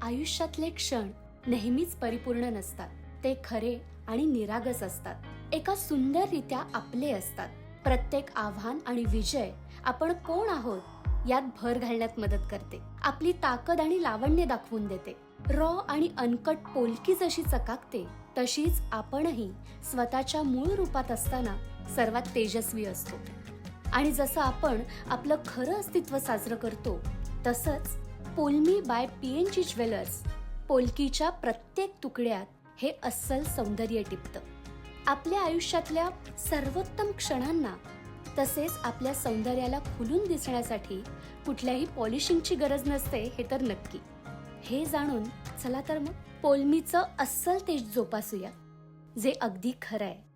आयुष्यातले क्षण नेहमीच परिपूर्ण नसतात. ते खरे आणि निरागस असतात. एका सुंदररित्या आपले असतात. प्रत्येक आव्हान आणि विजय आपण कोण आहोत यात भर घालण्यात मदत करते. आपली ताकद आणि लावण्य दाखवून देते. रॉ आणि अनकट पोलकी जशी चकाकते तशीच आपणही स्वतःच्या मूळ रूपात असताना सर्वात तेजस्वी असतो. आणि जसं आपण आपलं खरं अस्तित्व साजरं करतो तसंच पोलमी बाय PNG ज्वेलर्स पोलकीच्या प्रत्येक तुकड्यात हे अस्सल सौंदर्य टिपतं. आपल्या आयुष्यातल्या सर्वोत्तम क्षणांना तसेच आपल्या सौंदर्याला खुलून दिसण्यासाठी कुठल्याही पॉलिशिंगची गरज नसते हे तर नक्की. हे जाणून चला तर मग पोलमीचं अस्सल तेज जोपासूया जे अगदी खरं आहे.